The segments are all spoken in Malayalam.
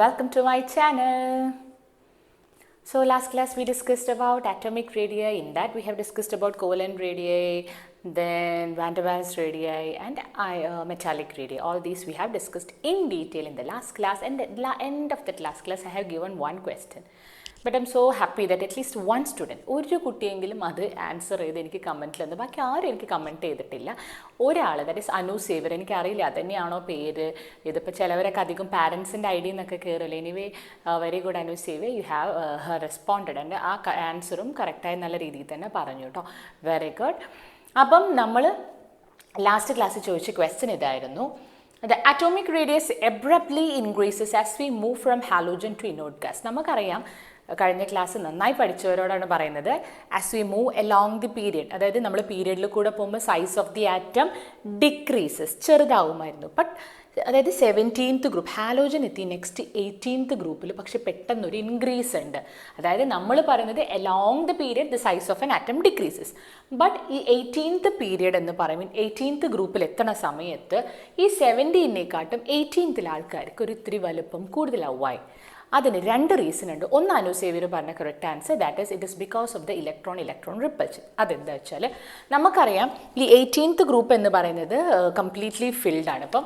welcome to my channel. So last class we discussed about atomic radii. In that we have discussed about covalent radii, then van der Waals radii and metallic radii. All these we have discussed in detail in the last class, and at the end of that last class I have given one question. But I'm so happy that at least one student, ഒരു കുട്ടിയെങ്കിലും അത് ആൻസർ ചെയ്ത് എനിക്ക് കമൻറ്റിൽ തന്നു. ബാക്കി ആരും എനിക്ക് കമൻറ്റ് ചെയ്തിട്ടില്ല. ഒരാൾ, ദാറ്റ് ഈസ് അനു സേവർ, എനിക്കറിയില്ല അതന്നെയാണോ പേര്. ഇതിപ്പോൾ ചിലവരൊക്കെ അധികം പാരൻസിൻ്റെ ഐ ഡി എന്നൊക്കെ കയറില്ല. എനിവേ വെരി ഗുഡ് അനു സേവർ, യു ഹാവ് റെസ്പോണ്ടഡ് ആൻഡ് ആ ആൻസറും കറക്റ്റായി നല്ല രീതിയിൽ തന്നെ പറഞ്ഞു കേട്ടോ. Very good. അപ്പം നമ്മൾ ലാസ്റ്റ് ക്ലാസ്സിൽ ചോദിച്ച ക്വസ്റ്റ്യൻ ഇതായിരുന്നു. The atomic radius abruptly increases as we move from halogen to inert gas. നമുക്കറിയാം, കഴിഞ്ഞ ക്ലാസ് നന്നായി പഠിച്ചവരോടാണ് പറയുന്നത്, as we move along the period, അതായത് നമ്മൾ പീരിയഡിൽ കൂടെ പോകുമ്പോൾ size of the atom decreases, ചെറുതാവുമായിരുന്നു. ബട്ട് അതായത് 17th ഗ്രൂപ്പ് ഹാലോജൻ എത്തി, നെക്സ്റ്റ് 18th ഗ്രൂപ്പിൽ പക്ഷെ പെട്ടെന്നൊരു ഇൻക്രീസ് ഉണ്ട്. അതായത് നമ്മൾ പറയുന്നത് along the period the size of an atom decreases. But ഈ 18th പീരിയഡ് എന്ന് പറയുമ്പോൾ 18th ഗ്രൂപ്പിൽ എത്തണ സമയത്ത് ഈ 17നെക്കാട്ടും 18th ആൾക്കാർക്ക് ഒരു ഇത്തിരി വലുപ്പം കൂടുതലാവുമായി. അതിന് രണ്ട് റീസൺ ഉണ്ട്. ഒന്ന് അനു സേവ്യർ പറഞ്ഞ correct answer, that is it is because of the electron repulsion. അതെന്താ വെച്ചാൽ നമുക്കറിയാം ഈ 18th ഗ്രൂപ്പ് എന്ന് പറയുന്നത് കംപ്ലീറ്റ്ലി ഫിൽഡ് ആണ്. ഇപ്പം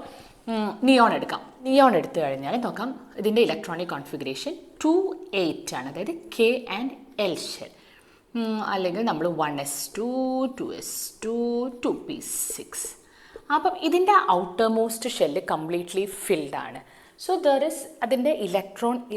നിയോൺ എടുക്കാം. നിയോൺ എടുത്തു കഴിഞ്ഞാൽ നോക്കാം, ഇതിൻ്റെ ഇലക്ട്രോണിക് കോൺഫിഗറേഷൻ 2,8 ആണ്, അതായത് K ആൻഡ് L ഷെൽ. അല്ലെങ്കിൽ നമ്മൾ 1s2, 2s2, 2p6. അപ്പം ഇതിൻ്റെ outer most shell completely filled ആണ്. സോ ദർ ഇസ് അതിൻ്റെ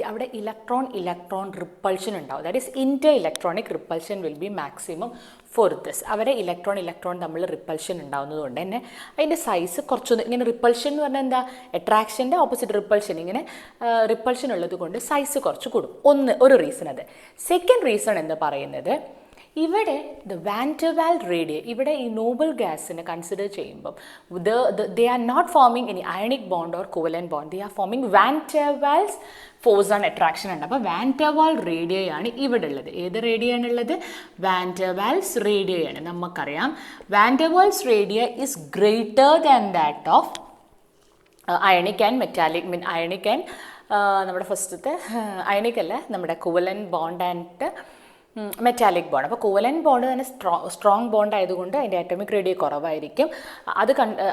അവിടെ ഇലക്ട്രോൺ റിപ്പൾഷൻ ഉണ്ടാവും. That is inter electronic repulsion will be maximum for this. അവരെ ഇലക്ട്രോൺ തമ്മിൽ റിപ്പൾഷൻ ഉണ്ടാവുന്നത് കൊണ്ട് തന്നെ അതിൻ്റെ സൈസ് കുറച്ചൊന്ന് ഇങ്ങനെ, റിപ്പൾഷൻ എന്ന് പറഞ്ഞാൽ എന്താ, അട്രാക്ഷൻ്റെ ഓപ്പോസിറ്റ് റിപ്പൾഷൻ, ഇങ്ങനെ റിപ്പൾഷൻ ഉള്ളത് കൊണ്ട് സൈസ് കുറച്ച് കൂടും. ഒരു റീസൺ അത്. സെക്കൻഡ് റീസൺ എന്ന് പറയുന്നത്, ഇവിടെ ദ വാൻ ഡെർ വാൽ റേഡിയ, ഇവിടെ ഈ നോബൽ ഗ്യാസിനെ കൺസിഡർ ചെയ്യുമ്പം they are not forming any ionic bond or covalent bond, they are forming van der Waals force and attraction ഉണ്ട്. അപ്പോൾ വാൻ ഡെർ വാൽ റേഡിയയാണ് ഇവിടെ ഉള്ളത്. ഏത് റേഡിയാണുള്ളത്? വാൻ ഡെർ വാൽസ് റേഡിയയാണ്. നമുക്കറിയാം van der Waals radii is greater than that of ionic and metallic, ionic and നമ്മുടെ ഫസ്റ്റത്തെ അയണിക് അല്ല, നമ്മുടെ covalent bond and metallic bond. അപ്പോൾ കോവലന്റ് ബോണ്ട് തന്നെ സ്ട്രോങ് ബോണ്ട് ആയതുകൊണ്ട് അതിൻ്റെ ആറ്റോമിക് റേഡിയ കുറവായിരിക്കും.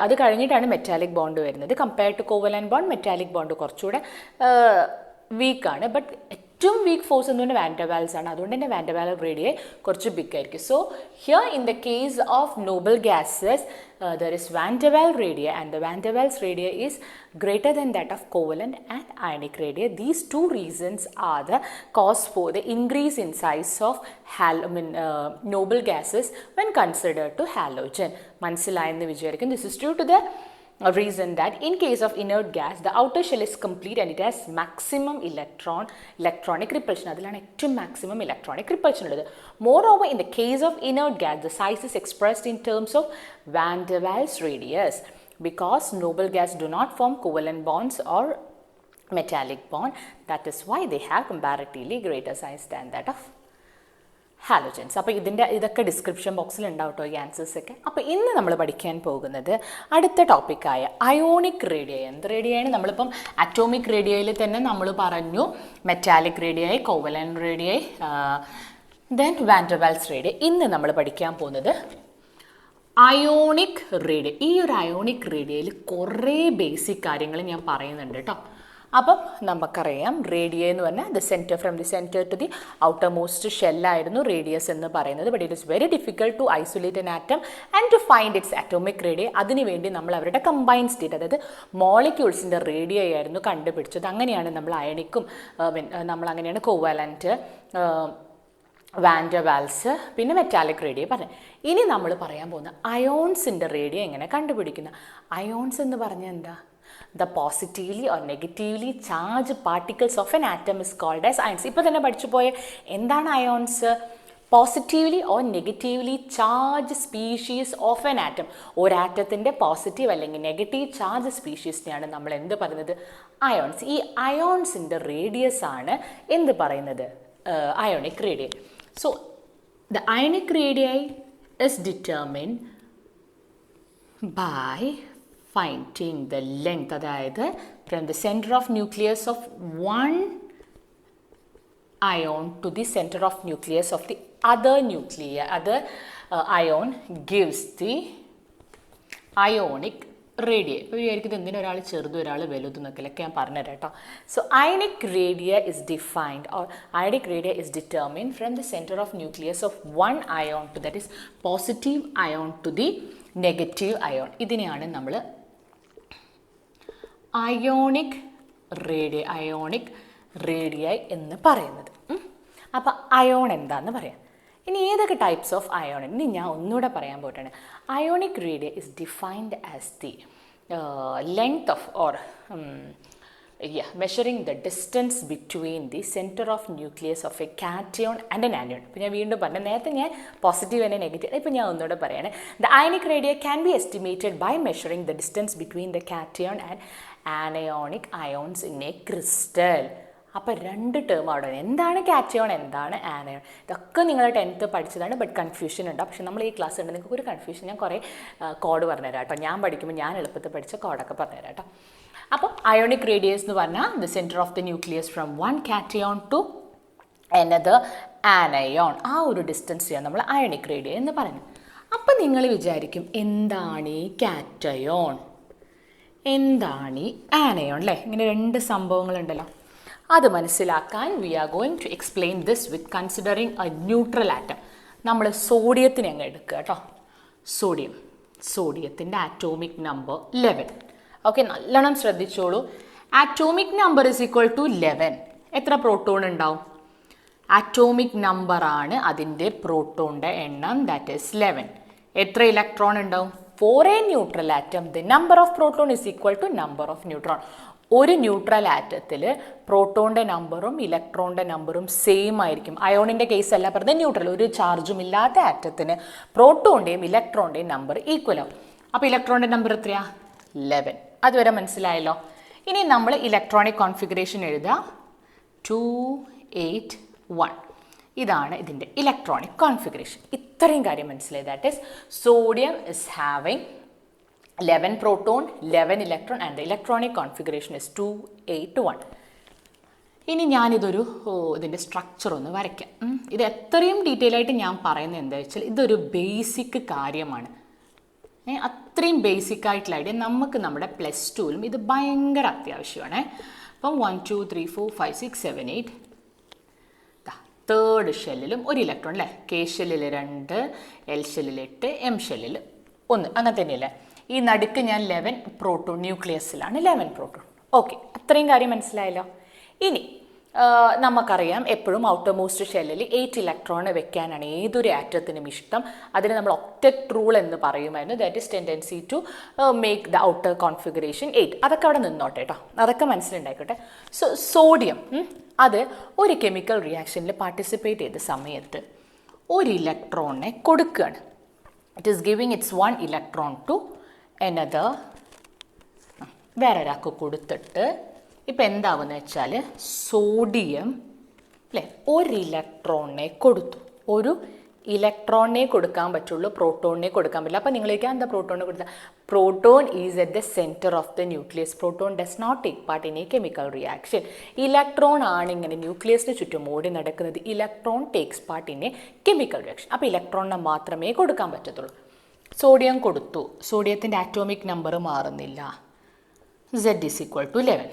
അത് കഴിഞ്ഞിട്ടാണ് മെറ്റാലിക് ബോണ്ട് വരുന്നത്. Compared to covalent bond, metallic bond കുറച്ചുകൂടെ വീക്കാണ്. ബട്ട് ഏറ്റവും വീക്ക് ഫോഴ്സ് എന്ന് പറഞ്ഞാൽ വാൻ ഡെർ വാൽസ് ആണ്. അതുകൊണ്ട് തന്നെ വാൻ ഡെർ വാൽ റേഡിയ കുറച്ച് ബിഗ് ആയിരിക്കും. So here in the case of Nobel gases there is van der Waals radii, and the van der Waals radii is greater than that of covalent and ionic radii. These two reasons are the cause for the increase in size of noble gases when considered to halogen. മനസ്സിലായെന്ന് വിചാരിക്കും. This is due to the reason that in case of inert gas the outer shell is complete and it has maximum electronic repulsion. അതിലാണ് ഏറ്റവും maximum electronic repulsion ഉള്ളത്. Moreover, in the case of inert gas the size is expressed in terms of van der Waals radius, because noble gas do not form covalent bonds or metallic bond. That is why they have comparatively greater size than that of halogens. അപ്പോൾ ഇതൊക്കെ ഡിസ്ക്രിപ്ഷൻ ബോക്സിൽ ഉണ്ടാവും കേട്ടോ, ഈ ആൻസേഴ്സൊക്കെ. അപ്പോൾ ഇന്ന് നമ്മൾ പഠിക്കാൻ പോകുന്നത് അടുത്ത ടോപ്പിക്കായ അയോണിക് റേഡിയ. എന്ത് റേഡിയാണ്? നമ്മളിപ്പം അറ്റോമിക് റേഡിയയിൽ തന്നെ നമ്മൾ പറഞ്ഞു മെറ്റാലിക് റേഡിയായി, കോവലന്റ് റേഡിയായി, then van der Waals radii. ഇന്ന് നമ്മൾ പഠിക്കാൻ പോകുന്നത് അയോണിക് റേഡിയ. ഈ ഒരു അയോണിക് റേഡിയയിൽ കുറേ ബേസിക് കാര്യങ്ങൾ ഞാൻ പറയുന്നുണ്ട് കേട്ടോ. അപ്പം നമുക്കറിയാം റേഡിയ എന്ന് പറഞ്ഞാൽ the centre, from the centre to the outermost ഷെല്ലായിരുന്നു റേഡിയസ് എന്ന് പറയുന്നത്. But it is very difficult to isolate an atom and to find its atomic radii. അതിനുവേണ്ടി നമ്മൾ അവരുടെ കമ്പൈൻ സ്റ്റേറ്റ്, അതായത് മോളിക്യൂൾസിൻ്റെ റേഡിയ ആയിരുന്നു കണ്ടുപിടിച്ചത്. അങ്ങനെയാണ് നമ്മൾ അയണിക്കും, നമ്മളങ്ങനെയാണ് കോവാലൻറ്റ്, വാൻ ഡെർ വാൽസ്, പിന്നെ മെറ്റാലിക് റേഡിയ പറഞ്ഞു. ഇനി നമ്മൾ പറയാൻ പോകുന്ന അയോൺസിൻ്റെ റേഡിയ എങ്ങനെ കണ്ടുപിടിക്കുന്നത്. അയോൺസ് എന്ന് പറഞ്ഞാൽ എന്താ? The positively or negatively charged particles of an atom is called as ions. ഇപ്പോൾ തന്നെ പഠിച്ചു പോയ എന്താണ് ions? Positively or negatively charge species of an atom. ഒരാറ്റത്തിൻ്റെ പോസിറ്റീവ് അല്ലെങ്കിൽ നെഗറ്റീവ് ചാർജ് സ്പീഷീസിനെയാണ് നമ്മൾ എന്ത് പറയുന്നത്? അയോൺസ്. ഈ അയോൺസിൻ്റെ റേഡിയസ് ആണ് എന്ത് പറയുന്നത്? Ionic റേഡിയ. So the ionic റേഡിയ is determined by finding the length, അതായത് from the center of nucleus of one ion to the center of nucleus of the other ion gives the ionic radii. ഇപ്പോൾ വിചാരിക്കുന്നത് എന്തിനാ ഒരാൾ ചെറുതും ഒരാൾ വലുതും എന്നൊക്കെ ഞാൻ പറഞ്ഞുതരാം കേട്ടോ. So ionic radii is defined, or ionic radii is determined from the center of nucleus of one ion to, that is positive ion to the negative ion. ഇതിനെയാണ് നമ്മൾ ionic radii എന്ന് പറയുന്നത്. അപ്പോൾ അയോൺ എന്താണെന്ന് പറയാം. ഇനി ഏതൊക്കെ ടൈപ്സ് ഓഫ് അയോൺ, ഇനി ഞാൻ ഒന്നുകൂടെ പറയാൻ പോയിട്ടാണ്. Ionic റേഡിയ is defined as the length of, or measuring the distance between the center of nucleus of a cation and an anion. ഇപ്പോൾ ഞാൻ വീണ്ടും പറഞ്ഞു, നേരത്തെ ഞാൻ പോസിറ്റീവ് ആൻഡ് നെഗറ്റീവ്, ഇപ്പോൾ ഞാൻ ഒന്നുകൂടെ പറയാണ്. The ionic radii can be estimated by measuring the distance between the cation and anionic ions in a crystal. അപ്പോൾ രണ്ട് ടേം അവിടെ, എന്താണ് കാറ്റയോൺ, എന്താണ് ആനയോൺ, ഇതൊക്കെ നിങ്ങൾ 10th പഠിച്ചതാണ്. ബട്ട് കൺഫ്യൂഷൻ ഉണ്ട്. പക്ഷേ നമ്മൾ ഈ ക്ലാസ് ഉണ്ട്, നിങ്ങൾക്ക് ഒരു കൺഫ്യൂഷൻ, ഞാൻ കുറേ കോഡ് പറഞ്ഞുതരാം കേട്ടോ. ഞാൻ പഠിക്കുമ്പോൾ ഞാൻ എളുപ്പത്തിൽ പഠിച്ച കോഡൊക്കെ പറഞ്ഞുതരാം കേട്ടോ. അപ്പോൾ അയോണിക് റേഡിയസ് എന്ന് പറഞ്ഞാൽ the centre of the nucleus from one cation to another anion, ആ ഒരു ഡിസ്റ്റൻസ് ചെയ്യാൻ നമ്മൾ അയോണിക് റേഡിയ എന്ന് പറഞ്ഞു. അപ്പം നിങ്ങൾ വിചാരിക്കും, എന്താണ് ഈ കാറ്റയോൺ, എന്താണ് ഈ ആനയോൺ, അല്ലേ? ഇങ്ങനെ രണ്ട് സംഭവങ്ങളുണ്ടല്ലോ. അത് മനസ്സിലാക്കാൻ we are going to explain this with considering a neutral atom. നമ്മൾ സോഡിയത്തിനെ അങ്ങ് എടുക്കുക കേട്ടോ. സോഡിയത്തിൻ്റെ ആറ്റോമിക് നമ്പർ 11. ഓക്കെ, നല്ലോണം ശ്രദ്ധിച്ചോളൂ. Atomic number is equal to 11. എത്ര പ്രോട്ടോൺ ഉണ്ടാവും? ആറ്റോമിക് നമ്പറാണ് അതിൻ്റെ പ്രോട്ടോണിൻ്റെ എണ്ണം, ദാറ്റ് ഈസ് 11. എത്ര ഇലക്ട്രോൺ ഉണ്ടാവും? For a neutral atom the number of proton is equal to number of neutron. ഒരു ന്യൂട്രൽ ആറ്റത്തിൽ പ്രോട്ടോണിൻ്റെ നമ്പറും ഇലക്ട്രോണിൻ്റെ നമ്പറും സെയിം ആയിരിക്കും. അയോണിൻ്റെ കേസ് അല്ല പറഞ്ഞത്, ന്യൂട്രൽ, ഒരു ചാർജും ഇല്ലാത്ത ആറ്റത്തിന് പ്രോട്ടോണിൻ്റെയും ഇലക്ട്രോണിൻ്റെയും നമ്പർ ഈക്വൽ ആവും. അപ്പോൾ ഇലക്ട്രോണിൻ്റെ നമ്പർ എത്രയാ? 11. അതുവരെ മനസ്സിലായല്ലോ. ഇനി നമ്മൾ ഇലക്ട്രോണിക് കോൺഫിഗറേഷൻ എഴുതുക, 2, 8, 1. ഇതാണ് ഇതിൻ്റെ ഇലക്ട്രോണിക് കോൺഫിഗറേഷൻ. ഇത്രയും കാര്യം മനസ്സിലായി. That is sodium is having 11 proton, 11 electron, and the electronic configuration is 2, 8, 1. ഇനി ഞാനിതൊരു ഇതിൻ്റെ സ്ട്രക്ചർ ഒന്ന് വരയ്ക്കാം. ഇത് എത്രയും ഡീറ്റെയിൽ ആയിട്ട് ഞാൻ പറയുന്നത് എന്താ വെച്ചാൽ, ഇതൊരു ബേസിക് കാര്യമാണ്. അത്രയും ബേസിക് ആയിട്ടുള്ള ഐഡിയ നമുക്ക് നമ്മുടെ +2ലും ഇത് ഭയങ്കര അത്യാവശ്യമാണ്. അപ്പം 1, 2, 3, 4, 5, 6, 7, 8. തേർഡ് ഷെല്ലിലും ഒരു ഇലക്ട്രോൺ, അല്ലേ? കെ ഷെല്ലിൽ 2, എൽ ഷെല്ലിൽ 8, എം ഷെല്ലിൽ 1, അങ്ങനെ തന്നെയല്ലേ? ഈ നടുക്ക് ഞാൻ 11 പ്രോട്ടോൺ, ന്യൂക്ലിയസിലാണ് 11 പ്രോട്ടോൺ. ഓക്കെ, അത്രയും കാര്യം മനസ്സിലായല്ലോ. ഇനി നമുക്കറിയാം, എപ്പോഴും ഔട്ടർ മോസ്റ്റ് ഷെല്ലിൽ 8 ഇലക്ട്രോൺ വെക്കാനാണ് ഏതൊരു ആറ്റത്തിനും ഇഷ്ടം. അതിന് നമ്മൾ ഒക്ടറ്റ് റൂൾ എന്ന് പറയുമായിരുന്നു. That is tendency to make the outer configuration 8. അതൊക്കെ അവിടെ നിന്നോട്ടെ കേട്ടോ, അതൊക്കെ മനസ്സിലുണ്ടായിക്കോട്ടെ. സോ സോഡിയം അത് ഒരു കെമിക്കൽ റിയാക്ഷനിൽ പാർട്ടിസിപ്പേറ്റ് ചെയ്ത സമയത്ത് ഒരു ഇലക്ട്രോണിനെ കൊടുക്കുകയാണ്. It is giving its 1 electron to another, വേറൊരാൾക്ക് കൊടുത്തിട്ട് ഇപ്പം എന്താവുമെന്ന് വെച്ചാൽ, സോഡിയം അല്ലേ ഒരു ഇലക്ട്രോണിനെ കൊടുത്തു. ഒരു ഇലക്ട്രോണിനെ കൊടുക്കാൻ പറ്റുള്ളൂ, പ്രോട്ടോണിനെ കൊടുക്കാൻ പറ്റില്ല. അപ്പം നിങ്ങൾക്ക് എന്താ പ്രോട്ടോണിനെ കൊടുത്താൽ, proton is at the centre of the nucleus. Proton does not take part in a chemical reaction. Electron ആണ് ഇങ്ങനെ ന്യൂക്ലിയസിന് ചുറ്റും ഓടി നടക്കുന്നത്. Electron takes part in a chemical reaction. അപ്പോൾ ഇലക്ട്രോണിനെ മാത്രമേ കൊടുക്കാൻ പറ്റത്തുള്ളൂ. സോഡിയം കൊടുത്തു. സോഡിയത്തിൻ്റെ ആറ്റോമിക് നമ്പർ മാറുന്നില്ല, Z is equal to 11.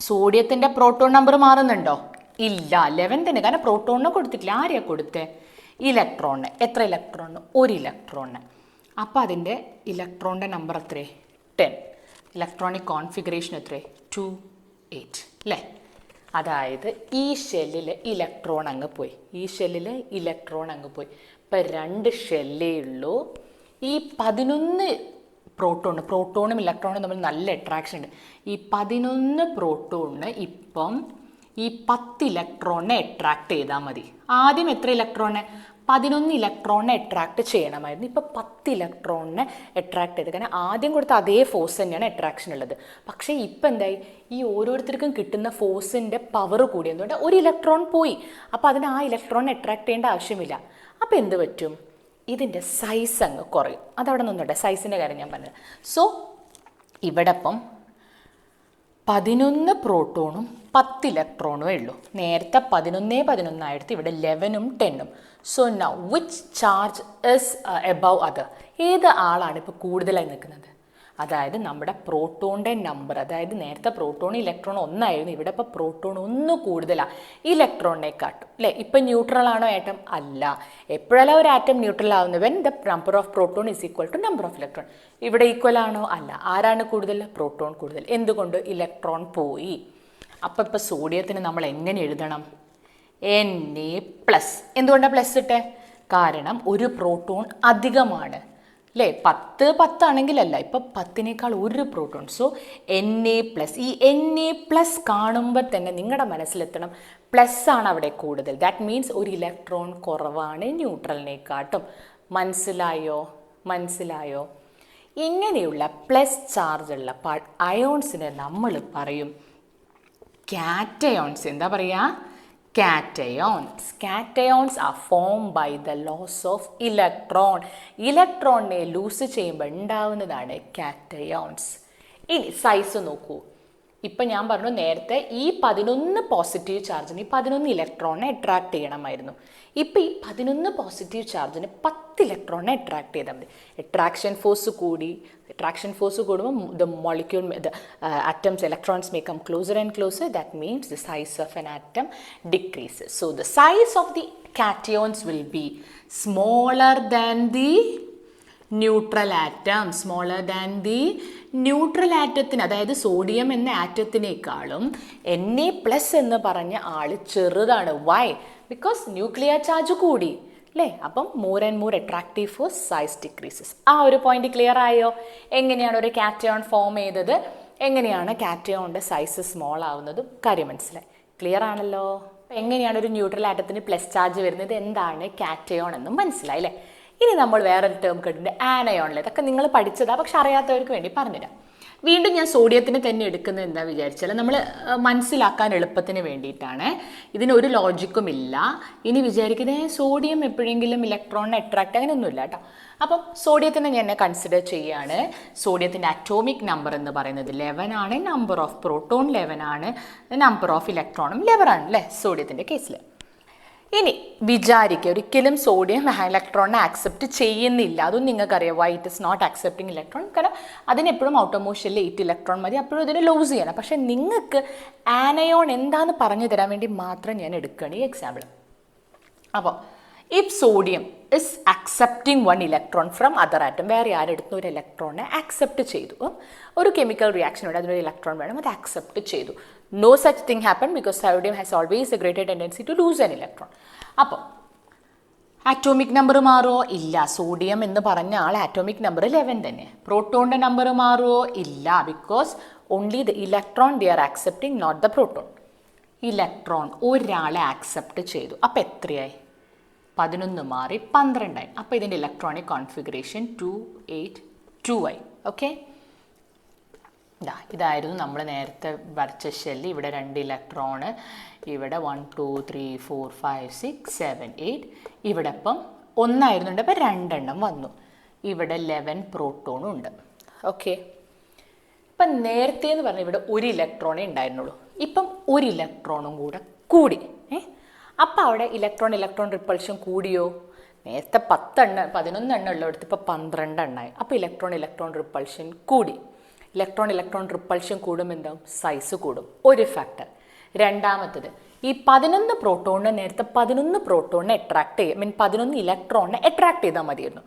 സോഡിയത്തിൻ്റെ പ്രോട്ടോൺ നമ്പർ മാറുന്നുണ്ടോ? ഇല്ല, 11 തന്നെ. കാരണം പ്രോട്ടോണിനെ കൊടുത്തിട്ടില്ല. ആരെയാണ് കൊടുത്തത്? ഇലക്ട്രോണിന്. എത്ര ഇലക്ട്രോണിന്? ഒരു ഇലക്ട്രോണിന്. അപ്പോൾ അതിൻ്റെ ഇലക്ട്രോണിൻ്റെ നമ്പർ എത്രേ? 10. ഇലക്ട്രോണിക് കോൺഫിഗറേഷൻ എത്രേ? 2, 8 അല്ലേ? അതായത് ഈ ഷെല്ലിൽ ഇലക്ട്രോൺ അങ്ങ് പോയി. ഇപ്പം 2 ഷെല്ലേ ഉള്ളൂ. ഈ 11 പ്രോട്ടോണും ഇലക്ട്രോണും തമ്മിൽ നല്ല അട്രാക്ഷൻ ഉണ്ട്. ഈ 11 പ്രോട്ടോണിന് ഇപ്പം ഈ 10 ഇലക്ട്രോണിനെ അട്രാക്ട് ചെയ്താൽ മതി. ആദ്യം എത്ര ഇലക്ട്രോണിനെ? 11 ഇലക്ട്രോണിനെ അട്രാക്ട് ചെയ്യണമായിരുന്നു. ഇപ്പോൾ 10 ഇലക്ട്രോണിനെ അട്രാക്ട് ചെയ്ത്. കാരണം ആദ്യം കൊടുത്ത അതേ ഫോഴ്സ് തന്നെയാണ് അട്രാക്ഷൻ ഉള്ളത്. പക്ഷേ ഇപ്പം എന്തായി, ഈ ഓരോരുത്തർക്കും കിട്ടുന്ന ഫോഴ്സിൻ്റെ പവർ കൂടിയതുകൊണ്ട് ഒരു ഇലക്ട്രോൺ പോയി. അപ്പോൾ അതിന് ആ ഇലക്ട്രോണിനെ അട്രാക്ട് ചെയ്യേണ്ട ആവശ്യമില്ല. അപ്പോൾ എന്ത് പറ്റും? ഇതിൻ്റെ സൈസ് അങ്ങ് കുറയും. അതവിടെ നിന്നോട്ടെ, സൈസിൻ്റെ കാര്യം ഞാൻ പറഞ്ഞത്. സോ ഇവിടെ ഇപ്പം 11 പ്രോട്ടോണും 10 ഇലക്ട്രോണുമേ ഉള്ളൂ. നേരത്തെ 11 ആയിരത്തി ഇവിടെ 11ഉം 10ഉം. So now which charge is above other? ഏത് ആളാണ് ഇപ്പോൾ കൂടുതലായി നിൽക്കുന്നത്? അതായത് നമ്മുടെ പ്രോട്ടോണിൻ്റെ നമ്പർ, അതായത് നേരത്തെ പ്രോട്ടോൺ ഇലക്ട്രോൺ ഒന്നായിരുന്നു, ഇവിടെ ഇപ്പോൾ പ്രോട്ടോൺ ഒന്ന് കൂടുതലാണ് ഇലക്ട്രോണിനെക്കാട്ടും, അല്ലേ? ഇപ്പം ന്യൂട്രൽ ആണോ ആറ്റം? അല്ല. എപ്പോഴല്ല ഒരു ആറ്റം ന്യൂട്രൽ ആവുന്നത്? When the number of proton is equal to number of electron. ഇവിടെ ഈക്വൽ ആണോ? അല്ല. ആരാണ് കൂടുതൽ? പ്രോട്ടോൺ കൂടുതൽ. എന്തുകൊണ്ട്? ഇലക്ട്രോൺ പോയി. അപ്പം ഇപ്പോൾ സോഡിയത്തിന് നമ്മൾ എങ്ങനെ എഴുതണം? Na+. എന്തുകൊണ്ടാണ് പ്ലസ് ഇട്ടേ? കാരണം ഒരു പ്രോട്ടോൺ അധികമാണ്, അല്ലേ? 10 ആണെങ്കിലല്ല, ഇപ്പം 10നേക്കാൾ ഒരു പ്രോട്ടോൺ. So Na+. ഈ Na+ കാണുമ്പോൾ തന്നെ നിങ്ങളുടെ മനസ്സിലെത്തണം പ്ലസ് ആണ് അവിടെ കൂടുതൽ. ദാറ്റ് മീൻസ് ഒരു ഇലക്ട്രോൺ കുറവാണ് ന്യൂട്രലിനെക്കാട്ടും. മനസ്സിലായോ? ഇങ്ങനെയുള്ള പ്ലസ് ചാർജുള്ള അയോൺസിനെ നമ്മൾ പറയും cations. എന്താ പറയുക? Cations. Cations are formed by the loss of electron. ഇലക്ട്രോണിനെ ലൂസ് ചെയ്യുമ്പോൾ ഉണ്ടാവുന്നതാണ് cations. ഇനി സൈസ് നോക്കൂ. ഇപ്പം ഞാൻ പറഞ്ഞു നേരത്തെ ഈ 11 പോസിറ്റീവ് ചാർജിന് ഈ 11 ഇലക്ട്രോണിനെ അട്രാക്ട് ചെയ്യണമായിരുന്നു. ഇപ്പം ഈ 11 പോസിറ്റീവ് ചാർജിന് 10 ഇലക്ട്രോണിനെ അട്രാക്ട് ചെയ്താൽ മതി. അട്രാക്ഷൻ ഫോഴ്സ് കൂടുമ്പോൾ the molecule atoms electrons may come closer and closer. That means the size of an atom decreases. So the size of the cations will be smaller than the neutral atom. Smaller than the neutral ആറ്റത്തിന്, അതായത് സോഡിയം എന്ന ആറ്റത്തിനേക്കാളും Na+ എന്ന് പറഞ്ഞ ആൾ ചെറുതാണ്. വൈ? ബിക്കോസ് ന്യൂക്ലിയർ ചാർജ് കൂടി, അല്ലേ? അപ്പം more and more attractive force, size decreases. ആ ഒരു പോയിന്റ് ക്ലിയർ ആയോ? എങ്ങനെയാണ് ഒരു കാറ്റയോൺ ഫോം ചെയ്തത്, എങ്ങനെയാണ് കാറ്റയോണിൻ്റെ സൈസ് സ്മോൾ ആവുന്നതും കാര്യം മനസ്സിലായി. ക്ലിയർ ആണല്ലോ? എങ്ങനെയാണ് ഒരു ന്യൂട്രൽ ആറ്റത്തിന് പ്ലസ് ചാർജ് വരുന്നത്, എന്താണ് കാറ്റയോൺ എന്നും മനസ്സിലായി, അല്ലേ? ഇനി നമ്മൾ വേറൊരു ടേം കേട്ടിട്ടുണ്ട്, ആനയോണിൽ. ഇതൊക്കെ നിങ്ങൾ പഠിച്ചതാണ്, പക്ഷെ അറിയാത്തവർക്ക് വേണ്ടി പറഞ്ഞുതരാം. വീണ്ടും ഞാൻ സോഡിയത്തിന് തന്നെ എടുക്കുന്നത് എന്താ വിചാരിച്ചാൽ നമ്മൾ മനസ്സിലാക്കാൻ എളുപ്പത്തിന് വേണ്ടിയിട്ടാണ്. ഇതിനൊരു ലോജിക്കും ഇല്ല. ഇനി വിചാരിക്കുന്നത് സോഡിയം എപ്പോഴെങ്കിലും ഇലക്ട്രോണിനെ അട്രാക്ട്, അങ്ങനെയൊന്നുമില്ല കേട്ടോ. അപ്പം സോഡിയത്തിനെ ഞാൻ കൺസിഡർ ചെയ്യുകയാണ്. സോഡിയത്തിൻ്റെ അറ്റോമിക് നമ്പർ എന്ന് പറയുന്നത് 11 ആണ്. നമ്പർ ഓഫ് പ്രോട്ടോൺ 11 ആണ്. നമ്പർ ഓഫ് ഇലക്ട്രോണും 11 ആണ്, അല്ലേ? സോഡിയത്തിൻ്റെ കേസിൽ. ഇനി വിചാരിക്കുക ഒരിക്കലും സോഡിയം ഇലക്ട്രോണിനെ ആക്സെപ്റ്റ് ചെയ്യുന്നില്ല. അതും നിങ്ങൾക്കറിയാം. Why it is not accepting electron? കാരണം അതിനെപ്പോഴും ഔട്ടോമോഷനിൽ 8 ഇലക്ട്രോൺ മതി, അപ്പോഴും ഇതിനെ ലൂസ് ചെയ്യണം. പക്ഷെ നിങ്ങൾക്ക് ആനയോൺ എന്താണെന്ന് പറഞ്ഞു തരാൻ വേണ്ടി മാത്രം ഞാൻ എടുക്കുകയാണ് ഈ എക്സാമ്പിൾ. അപ്പോൾ if sodium is accepting 1 electron from other atom, വേറെ ആരെടുത്തും ഒരു ഇലക്ട്രോണിനെ ആക്സെപ്റ്റ് ചെയ്തു, ഒരു കെമിക്കൽ റിയാക്ഷനോടെ അതിനൊരു ഇലക്ട്രോൺ വേണം, അത് ആക്സെപ്റ്റ് ചെയ്തു. No such thing happened because sodium has always a greater tendency to lose an electron. അപ്പോൾ ആറ്റോമിക് നമ്പർ മാറുമോ? ഇല്ല. സോഡിയം എന്ന് പറഞ്ഞ ആൾ ആറ്റോമിക് നമ്പർ 11 തന്നെ. പ്രോട്ടോണിൻ്റെ നമ്പർ മാറുമോ? ഇല്ല. Because only the electron they are accepting, not the proton. Electron ഒരാളെ ആക്സെപ്റ്റ് ചെയ്തു. അപ്പോൾ എത്രയായി? 11 മാറി 12 ആയി. അപ്പോൾ ഇതിൻ്റെ ഇലക്ട്രോണിക് കോൺഫിഗറേഷൻ 282 ആയി. ഓക്കെ, ഇതായിരുന്നു നമ്മൾ നേരത്തെ വരച്ച ഷെല്ല്. ഇവിടെ 2 ഇലക്ട്രോണ്, ഇവിടെ 1 2 3 4 5 6 7 8. ഇവിടെ ഇപ്പം 1 ആയിരുന്നുണ്ട്, അപ്പം 2 എണ്ണം വന്നു. ഇവിടെ 11 പ്രോട്ടോണും ഉണ്ട്. ഓക്കെ, ഇപ്പം നേരത്തെ എന്ന് പറഞ്ഞാൽ ഇവിടെ 1 ഇലക്ട്രോണേ ഉണ്ടായിരുന്നുള്ളൂ. ഇപ്പം 1 ഇലക്ട്രോണും കൂടെ കൂടി. അപ്പം അവിടെ ഇലക്ട്രോൺ റിപ്പൾഷൻ കൂടിയോ? നേരത്തെ 11 എണ്ണം ഉള്ളിടത്ത് ഇപ്പോൾ 12 എണ്ണമായി. അപ്പോൾ ഇലക്ട്രോൺ റിപ്പൾഷൻ കൂടി. ഇലക്ട്രോൺ റിപ്പൾഷൻ കൂടുമ്പോൾ എന്താവും? സൈസ് കൂടും. ഒരു ഫാക്ടർ. രണ്ടാമത്തത്, ഈ 11 പ്രോട്ടോണിനെ നേരത്തെ 11 പ്രോട്ടോണിനെ അട്രാക്ട് ചെയ്യും, 11 ഇലക്ട്രോണിനെ അട്രാക്ട് ചെയ്താൽ മതിയായിരുന്നു.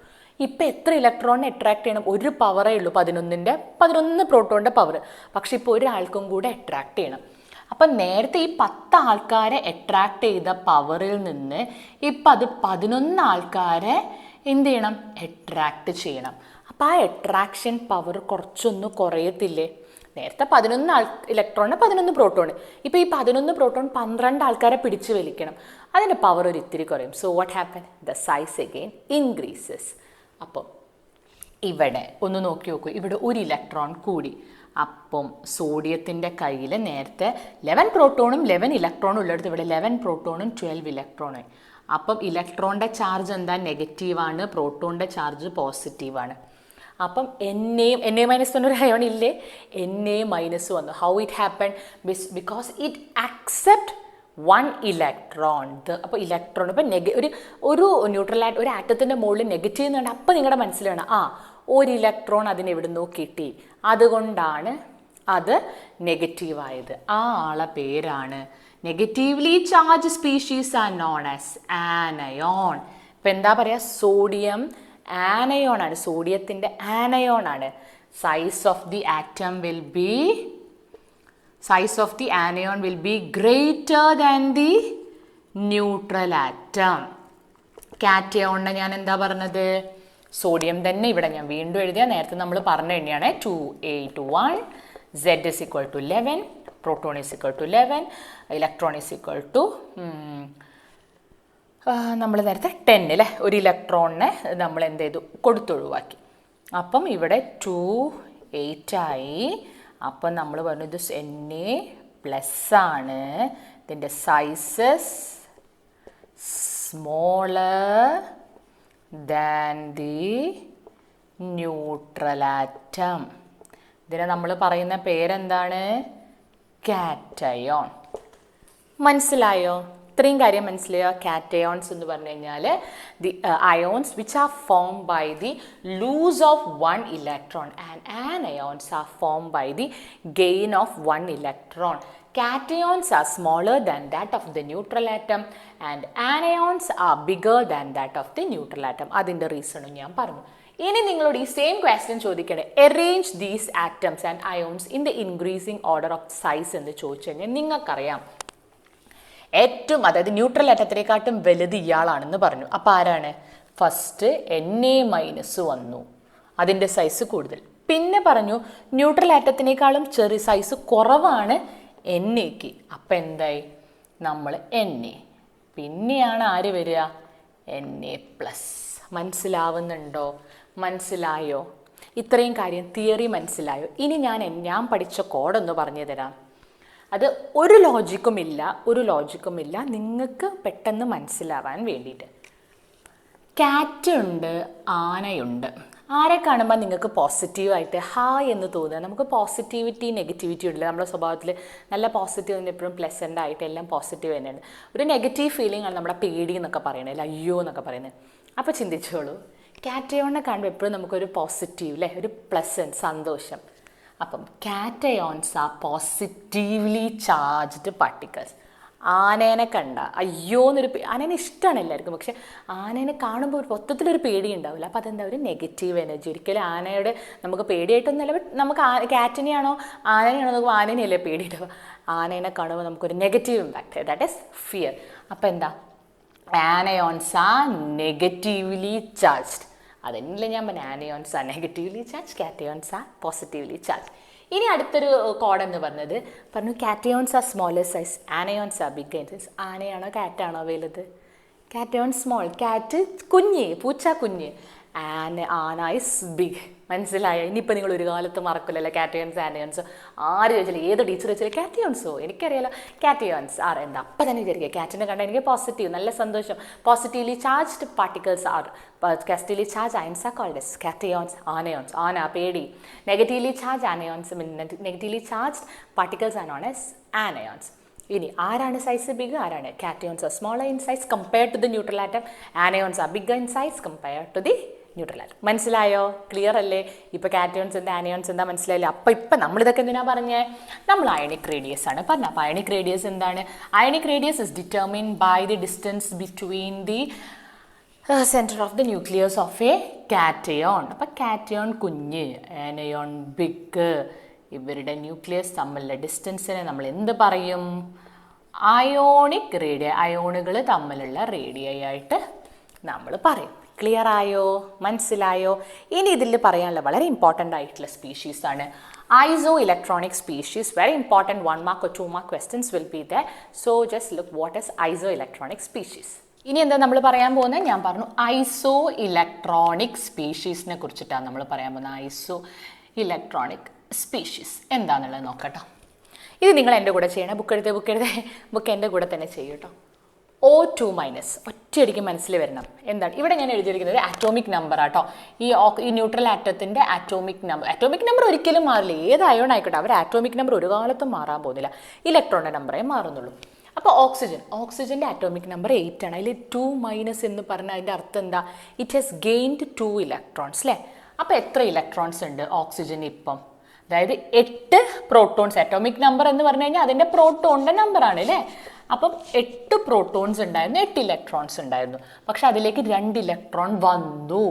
ഇപ്പം എത്ര ഇലക്ട്രോണിനെ അട്രാക്ട് ചെയ്യണം? ഒരു പവറേ ഉള്ളൂ, 11 പ്രോട്ടോണിൻ്റെ പവർ. പക്ഷെ ഇപ്പോൾ ഒരാൾക്കും കൂടെ അട്രാക്ട് ചെയ്യണം. അപ്പം നേരത്തെ ഈ 10 ആൾക്കാരെ അട്രാക്ട് ചെയ്ത പവറിൽ നിന്ന് ഇപ്പം അത് 11 ആൾക്കാരെ എന്ത് ചെയ്യണം? അട്രാക്ട് ചെയ്യണം. അപ്പോൾ ആ അട്രാക്ഷൻ പവർ കുറച്ചൊന്ന് കുറയത്തില്ലേ? നേരത്തെ 11 ഇലക്ട്രോണ് 11 പ്രോട്ടോണ്. ഇപ്പോൾ ഈ 11 പ്രോട്ടോൺ 12 ആൾക്കാരെ പിടിച്ചു വലിക്കണം. അതിൻ്റെ പവർ ഒരു ഇത്തിരി കുറയും. So what happen? The size again increases. അപ്പോൾ ഇവിടെ ഒന്ന് നോക്കി നോക്കൂ, ഇവിടെ 1 ഇലക്ട്രോൺ കൂടി. അപ്പം സോഡിയത്തിൻ്റെ കയ്യിൽ നേരത്തെ 11 പ്രോട്ടോണും 11 ഇലക്ട്രോണും ഉള്ളിടത്ത് ഇവിടെ 11 പ്രോട്ടോണും 12 ഇലക്ട്രോണും. അപ്പം ഇലക്ട്രോണിൻ്റെ ചാർജ് എന്താ? നെഗറ്റീവാണ്. പ്രോട്ടോണിൻ്റെ ചാർജ് പോസിറ്റീവാണ്. അപ്പം Na മൈനസ് എന്നൊരു അയോൺ ഇല്ലേ, Na മൈനസ് വന്നു. How it happen? Because it accept 1 electron. അപ്പോൾ ഇലക്ട്രോൺ ഇപ്പം ഒരു ന്യൂട്രൽ ഒരു ആറ്റത്തിൻ്റെ മുകളിൽ നെഗറ്റീവ് എന്ന് പറഞ്ഞാൽ അപ്പം നിങ്ങളുടെ മനസ്സിലാണ് ഒരു ഇലക്ട്രോൺ അതിന് എവിടുന്നോ കിട്ടി, അതുകൊണ്ടാണ് അത് നെഗറ്റീവായത്. ആ ആളെ പേരാണ് negatively charge species are known as anion. ഇപ്പം എന്താ പറയുക, സോഡിയം ആനയോൺ ആണ്, സോഡിയത്തിൻ്റെ ആനയോൺ ആണ്. Size of the atom will be greater than the neutral atom. കാറ്റയോണിനെ ഞാൻ എന്താ പറഞ്ഞത്, സോഡിയം തന്നെ ഇവിടെ ഞാൻ വീണ്ടും എഴുതിയ നേരത്തെ നമ്മൾ പറഞ്ഞു തന്നെയാണ്. 2A to 1, Z is equal to 11, proton is equal to 11, electron is equal to നമ്മൾ നേരത്തെ 10 അല്ലേ, ഒരു ഇലക്ട്രോണിനെ നമ്മൾ എന്ത് ചെയ്തു, കൊടുത്തൊഴിവാക്കി. അപ്പം ഇവിടെ 2 8 ആയി. അപ്പം നമ്മൾ പറഞ്ഞു ഇത് Na+ ആണ്. ഇതിൻ്റെ sizes smaller than the neutral atom. ഇതിനെ നമ്മൾ പറയുന്ന പേരെന്താണ്, കാറ്റയോൺ. മനസ്സിലായോ? ഇത്രയും കാര്യം മനസ്സിലായോ? കാറ്റയോൺസ് എന്ന് പറഞ്ഞു കഴിഞ്ഞാൽ the ions which are form by the loss of 1 electron and anions are form by the gain of 1 electron. Cations are smaller than that of the neutral atom and anions are bigger than that of the neutral atom. അതിൻ്റെ റീസണും ഞാൻ പറഞ്ഞു. ഇനി നിങ്ങളോട് ഈ സെയിം ക്വസ്റ്റ്യൻ ചോദിക്കണേ, arrange these atoms and ions in the increasing order of size എന്ന് ചോദിച്ചു കഴിഞ്ഞാൽ നിങ്ങൾക്കറിയാം ഏറ്റവും, അതായത് ന്യൂട്രൽ ആറ്റത്തിനെക്കാട്ടും വലുത് ഇയാളാണെന്ന് പറഞ്ഞു. അപ്പോൾ ആരാണ്? ഫസ്റ്റ് Na- വന്നു, അതിൻ്റെ സൈസ് കൂടുതൽ. പിന്നെ പറഞ്ഞു ന്യൂട്രൽ ആറ്റത്തിനേക്കാളും ചെറിയ സൈസ് കുറവാണ് Na-ക്ക്. അപ്പം എന്തായി, നമ്മൾ Na. പിന്നെയാണ് ആര് വരിക, Na+. മനസ്സിലാവുന്നുണ്ടോ? മനസ്സിലായോ? ഇത്രയും കാര്യം തിയറി മനസ്സിലായോ? ഇനി ഞാൻ പഠിച്ച കോഡൊന്ന് പറഞ്ഞു തരാം. അത് ഒരു ലോജിക്കുമില്ല നിങ്ങൾക്ക് പെട്ടെന്ന് മനസ്സിലാവാൻ വേണ്ടിയിട്ട്. കാറ്റ് ഉണ്ട്, ആനയുണ്ട്. ആരെ കാണുമ്പോൾ നിങ്ങൾക്ക് പോസിറ്റീവായിട്ട് ഹായ് എന്ന് തോന്നുക. നമുക്ക് പോസിറ്റിവിറ്റി നെഗറ്റിവിറ്റി ഉണ്ടല്ലോ നമ്മുടെ സ്വഭാവത്തിൽ. നല്ല പോസിറ്റീവ് തന്നെ, എപ്പോഴും പ്ലസൻ്റ് ആയിട്ട് എല്ലാം പോസിറ്റീവ് തന്നെയാണ്. ഒരു നെഗറ്റീവ് ഫീലിംഗ് ആണ് നമ്മുടെ പേടി എന്നൊക്കെ പറയുന്നത്, അല്ല അയ്യോ എന്നൊക്കെ പറയുന്നത്. അപ്പോൾ ചിന്തിച്ചോളൂ, കാറ്റയോണിനെ കാണുമ്പോൾ എപ്പോഴും നമുക്കൊരു പോസിറ്റീവ് അല്ലേ, ഒരു പ്ലസൻറ്റ് സന്തോഷം. അപ്പം cations are positively charged particles. ആനേനെ കണ്ട അയ്യോ എന്നൊരു ആനേനെ ഇഷ്ടമാണ് എല്ലാവർക്കും, പക്ഷെ ആനേനെ കാണുമ്പോൾ ഒരു മൊത്തത്തിലൊരു പേടി ഉണ്ടാവില്ല. അപ്പോൾ അതെന്താ, ഒരു നെഗറ്റീവ് എനർജി. ഒരിക്കലും ആനയുടെ നമുക്ക് പേടിയായിട്ടൊന്നുമല്ല, ബട്ട് നമുക്ക് കാറ്റിനെയാണോ ആനനെയാണോ നോക്കുമ്പോൾ ആനേനെയല്ലേ പേടിയുണ്ടാവുക. ആനേനെ കാണുമ്പോൾ നമുക്കൊരു negative impact, that is fear. അപ്പോൾ എന്താ, ആനയോൺസ് ആർ നെഗറ്റീവ്ലി ചാർജ്ഡ്. അതെന്നില്ല ഞാൻ പറഞ്ഞു, anions are negatively charge, cations are positively charge. ഇനി അടുത്തൊരു കോഡ് എന്ന് പറഞ്ഞു cations are smaller size, anions are big in size. ആനയാണോ കാറ്റാണോ വലുത്? കാറ്റയോൺ സ്മോൾ, കാറ്റ് കുഞ്ഞ്, പൂച്ച കുഞ്ഞ്. ആന ഇസ് ബിഗ്. മനസ്സിലായോ? ഇനിയിപ്പോൾ നിങ്ങൾ ഒരു കാലത്ത് മറക്കില്ലല്ലോ കാറ്റയോൺസ് ആനയോൺസ്. ആര് ചോദിച്ചാലും, ഏത് ടീച്ചർ ചോദിച്ചാലും കാറ്റയോൺസോ എനിക്കറിയാലോ, കാറ്റയോൺസ് ആർ എന്താ. അപ്പം തന്നെ വിചാരിക്കുക കാറ്റിനെ കണ്ടാൽ എനിക്ക് പോസിറ്റീവ്, നല്ല സന്തോഷം. Positively charged particles are positively charge ions are called as cations. Anions, ആന പേടി. Negatively charge anions, negatively charged particles are known as anions. ഇനി ആരാണ് സൈസ് ബിഗ്, ആരാണ്? Cations are smaller in size compared to the neutral atom, anions are big in size compared to the neutral atom. മനസ്സിലായോ? ക്ലിയർ അല്ലേ? ഇപ്പോൾ കാറ്റയോൺസ് എന്താ ആനയോൺസ് എന്താ മനസ്സിലായില്ലേ? അപ്പം നമ്മളിതൊക്കെ എന്തിനാ പറഞ്ഞേ? നമ്മൾ അയോണിക് റേഡിയസ് ആണ് പറഞ്ഞത്. അപ്പോൾ അയോണിക് റേഡിയസ് എന്താണ്? Ionic radius is determined by the distance between the centre of the nucleus of a cation. അപ്പം കാറ്റയോൺ കുഞ്ഞ്, ആനയോൺ ബിഗ്. ഇവരുടെ ന്യൂക്ലിയസ് തമ്മിലുള്ള ഡിസ്റ്റൻസിനെ നമ്മൾ എന്ത് പറയും? അയോണിക് റേഡിയ. അയോണുകൾ തമ്മിലുള്ള റേഡിയ ആയിട്ട് നമ്മൾ പറയും. ക്ലിയർ ആയോ? മനസ്സിലായോ? ഇനി ഇതിൽ പറയാനുള്ള വളരെ ഇമ്പോർട്ടൻ്റ് ആയിട്ടുള്ള സ്പീഷീസ് ആണ് isoelectronic species. Very important 1 mark or 2 mark questions will be there. So just look what is iso electronic species. ഇനി എന്താ നമ്മൾ പറയാൻ പോകുന്നത്? ഞാൻ പറഞ്ഞു ഐസോ ഇലക്ട്രോണിക് സ്പീഷീസിനെ കുറിച്ചിട്ടാണ് നമ്മൾ പറയാൻ പോകുന്നത്. ഐസോ ഇലക്ട്രോണിക് സ്പീഷീസ് എന്താണെന്നുള്ളത് നോക്കട്ടോ. ഇത് നിങ്ങൾ എൻ്റെ കൂടെ ചെയ്യണം. ബുക്ക് എൻ്റെ കൂടെ തന്നെ ചെയ്യും കേട്ടോ. O2- ഒറ്റ ഒറ്റയടിക്ക് മനസ്സിൽ വരണം. എന്താണ് ഇവിടെ ഞാൻ എഴുതിയിരിക്കുന്നത് ആറ്റോമിക് നമ്പർ ആട്ടോ. ഈ ന്യൂട്രൽ ആറ്റത്തിൻ്റെ ആറ്റോമിക് നമ്പർ ഒരിക്കലും മാറില്ല. ഏത് അയോൺ ആയിക്കോട്ടെ, അവർ ആറ്റോമിക് നമ്പർ ഒരു കാലത്തും മാറാൻ പോകുന്നില്ല. ഇലക്ട്രോണിൻ്റെ നമ്പറേ മാറുന്നുള്ളൂ. അപ്പോൾ ഓക്സിജൻ്റെ ആറ്റോമിക് നമ്പർ 8 ആണ്. അതിൽ 2- എന്ന് പറഞ്ഞാൽ അതിൻ്റെ അർത്ഥം എന്താ? ഇറ്റ് ഹാസ് ഗെയിൻഡ് 2 ഇലക്ട്രോൺസ് അല്ലേ? അപ്പോൾ എത്ര ഇലക്ട്രോൺസ് ഉണ്ട് ഓക്സിജന് ഇപ്പം? അതായത് 8 പ്രോട്ടോൺസ്. അറ്റോമിക് നമ്പർ എന്ന് പറഞ്ഞു കഴിഞ്ഞാൽ അതിൻ്റെ പ്രോട്ടോണിൻ്റെ നമ്പറാണ് അല്ലേ? അപ്പം 8 പ്രോട്ടോൺസ് ഉണ്ടായിരുന്നു, 8 ഇലക്ട്രോൺസ് ഉണ്ടായിരുന്നു. പക്ഷെ അതിലേക്ക് 2 ഇലക്ട്രോൺ വന്നു.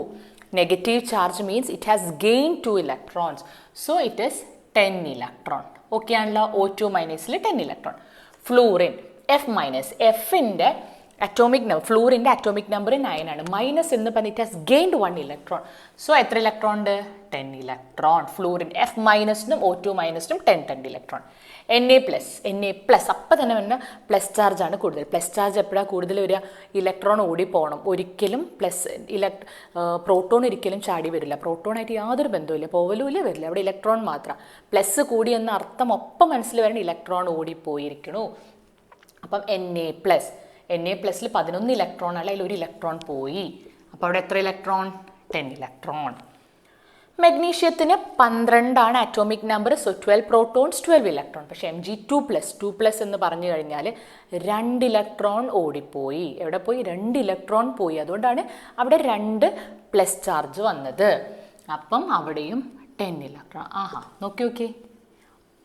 Negative charge means it has gain 2 electrons. So it is 10 electron. Okay ആണല്ലോ? O2- 10 electron. ഫ്ലൂറിൻ എഫിൻ്റെ അറ്റോമിക് നമ്പർ, ഫ്ലൂറിൻ്റെ അറ്റോമിക് നമ്പർ 9 ആണ്. മൈനസ് എന്ന് പറഞ്ഞാൽ it has gained 1 electron. So എത്ര ഇലക്ട്രോൺ ഉണ്ട്? 10 ഇലക്ട്രോൺ. ഫ്ലൂറിൻ F-നും O2- 10 ഇലക്ട്രോൺ. Na+, അപ്പം തന്നെ പറഞ്ഞാൽ പ്ലസ് ചാർജ് ആണ് കൂടുതൽ. പ്ലസ് ചാർജ് എപ്പോഴാണ് കൂടുതൽ വരിക? ഇലക്ട്രോൺ ഓടിപ്പോകണം. ഒരിക്കലും പ്രോട്ടോൺ ഒരിക്കലും ചാടി വരില്ല. പ്രോട്ടോണായിട്ട് യാതൊരു ബന്ധവുമില്ല, പോവലുമില്ല, വരില്ല. അവിടെ ഇലക്ട്രോൺ മാത്രം. പ്ലസ് കൂടി എന്ന അർത്ഥം ഒപ്പം മനസ്സിൽ വരണം, ഇലക്ട്രോൺ ഓടിപ്പോയിരിക്കണു. അപ്പം Na+ൽ 11 ഇലക്ട്രോൺ അല്ല, അതിൽ 1 ഇലക്ട്രോൺ പോയി. അപ്പോൾ അവിടെ എത്ര ഇലക്ട്രോൺ? 10 ഇലക്ട്രോൺ. മെഗ്നീഷ്യത്തിന് 12 atomic number. So 12 protons, 12 electron. പക്ഷേ Mg2+, എന്ന് പറഞ്ഞു കഴിഞ്ഞാൽ 2 ഇലക്ട്രോൺ ഓടിപ്പോയി. എവിടെ പോയി? 2 ഇലക്ട്രോൺ പോയി. അതുകൊണ്ടാണ് അവിടെ 2 പ്ലസ് ചാർജ് വന്നത്. അപ്പം അവിടെയും 10 ഇലക്ട്രോൺ. നോക്കി.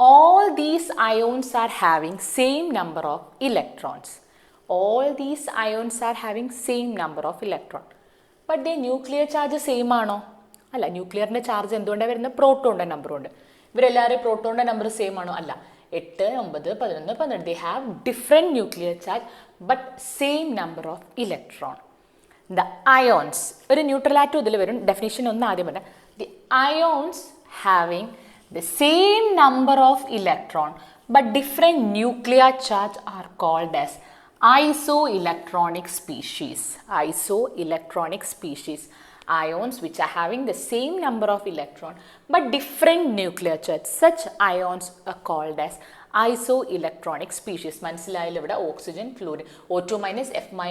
All these ions are having same number of electrons. But their nuclear charge same ആണോ? അല്ല. ന്യൂക്ലിയറിൻ്റെ ചാർജ് എന്തുകൊണ്ടാണ് വരുന്നത്? പ്രോട്ടോണിൻ്റെ നമ്പറുണ്ട്. ഇവരെല്ലാവരും പ്രോട്ടോണിൻ്റെ നമ്പർ സെയിം ആണോ? അല്ല. 8, 9, 11, 12. They have different nuclear charge but same number of electron. The ions, ഒരു ന്യൂട്രൽ ആറ്റം ഇതിൽ വരും. ഡെഫിനിഷൻ ഒന്ന് ആദ്യം പറഞ്ഞാൽ, the ions having the same number of electron but different nuclear charge are called as isoelectronic species. Ions which are having the same number of electron but different nuclear charge, such ions are called as isoelectronic species. മനസ്സിലായില്ല? ഇവിടെ oxygen, fluorine, O2-, F-, Na+,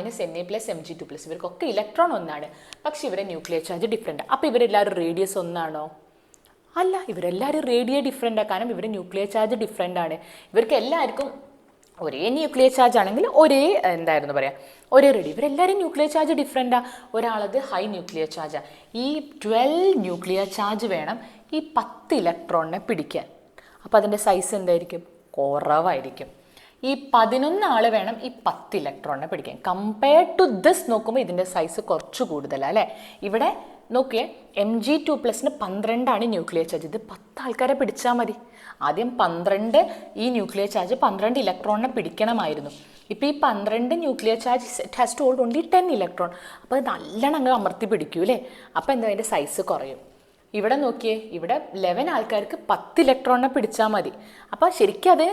Mg2+, ഇവർക്കൊക്കെ ഇലക്ട്രോൺ ഒന്നാണ്, പക്ഷെ ഇവരെ ന്യൂക്ലിയർ ചാർജ് ഡിഫറെൻ്റ്. അപ്പോൾ ഇവരെല്ലാവരും റേഡിയസ് ഒന്നാണോ? അല്ല. ഇവരെല്ലാവരും റേഡിയ ഡിഫറെൻ്റാണ്. കാരണം ഇവർ ന്യൂക്ലിയർ ചാർജ് ഡിഫറെൻ്റ് ആണ്. ഇവർക്ക് എല്ലാവർക്കും ഒരേ ന്യൂക്ലിയർ ചാർജ് ആണെങ്കിൽ ഒരേ റേഡിയ. ഇവരെല്ലാവരും ന്യൂക്ലിയർ ചാർജ് ഡിഫറെൻ്റാണ്. ഒരാളത് ഹൈ ന്യൂക്ലിയർ ചാർജാണ്. ഈ 12 ന്യൂക്ലിയർ ചാർജ് വേണം ഈ 10 ഇലക്ട്രോണിനെ പിടിക്കാൻ. അപ്പോൾ അതിൻ്റെ സൈസ് എന്തായിരിക്കും? കുറവായിരിക്കും. ഈ 11 വേണം ഈ 10 ഇലക്ട്രോണിനെ പിടിക്കാൻ. കമ്പയർഡ് ടു ദിസ് നോക്കുമ്പോൾ ഇതിൻ്റെ സൈസ് കുറച്ച് കൂടുതലാണ് അല്ലേ? ഇവിടെ നോക്കിയേ, Mg2+ന് 12 ന്യൂക്ലിയർ ചാർജ്. ഇത് 10 ആൾക്കാരെ പിടിച്ചാൽ മതി. ആദ്യം 12 ഈ ന്യൂക്ലിയർ ചാർജ് 12 ഇലക്ട്രോണിനെ പിടിക്കണമായിരുന്നു. ഇപ്പോൾ ഈ 12 nuclear charge it has to hold only 10 electron. അപ്പോൾ അത് നല്ലോണം അങ്ങ് അമർത്തി പിടിക്കൂ അല്ലേ? അപ്പോൾ എന്താ അതിൻ്റെ സൈസ് കുറയും. ഇവിടെ നോക്കിയേ, ഇവിടെ 11 ആൾക്കാർക്ക് 10 ഇലക്ട്രോണിനെ പിടിച്ചാൽ മതി. അപ്പോൾ ശരിക്കും അത്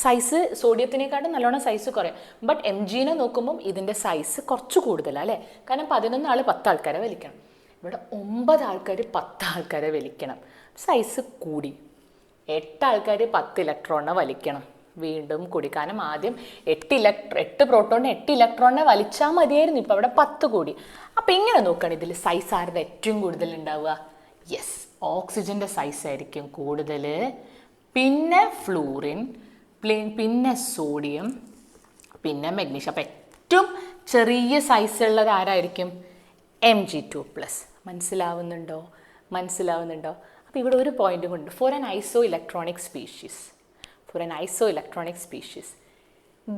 സൈസ് സോഡിയത്തിനേക്കാട്ടും നല്ലോണം സൈസ് കുറയും. ബട്ട് Mgനെ നോക്കുമ്പം ഇതിൻ്റെ സൈസ് കുറച്ച് കൂടുതലാണ് അല്ലേ? കാരണം 11 10 ആൾക്കാരെ വലിക്കണം. ഇവിടെ 9 ആൾക്കാർ 10 ആൾക്കാരെ വലിക്കണം. സൈസ് കൂടി. 8 ആൾക്കാർ 10 ഇലക്ട്രോണിനെ വലിക്കണം. വീണ്ടും കൂടി. കാരണം ആദ്യം 8 പ്രോട്ടോണിനെ 8 ഇലക്ട്രോണിനെ വലിച്ചാൽ മതിയായിരുന്നു. ഇപ്പോൾ അവിടെ 10 കൂടി. അപ്പോൾ ഇങ്ങനെ നോക്കുകയാണ്, ഇതിൽ സൈസ് ആരുടെ ഏറ്റവും കൂടുതൽ ഉണ്ടാവുക? യെസ്, ഓക്സിജൻ്റെ സൈസ് ആയിരിക്കും കൂടുതൽ. പിന്നെ ഫ്ലൂറിൻ, പിന്നെ സോഡിയം, പിന്നെ മെഗ്നീഷ്യം. അപ്പോൾ ഏറ്റവും ചെറിയ സൈസ് ഉള്ളത് ആരായിരിക്കും? Mg2+. മനസ്സിലാവുന്നുണ്ടോ? അപ്പോൾ ഇവിടെ ഒരു പോയിന്റും ഉണ്ട്. Four an isoelectronic species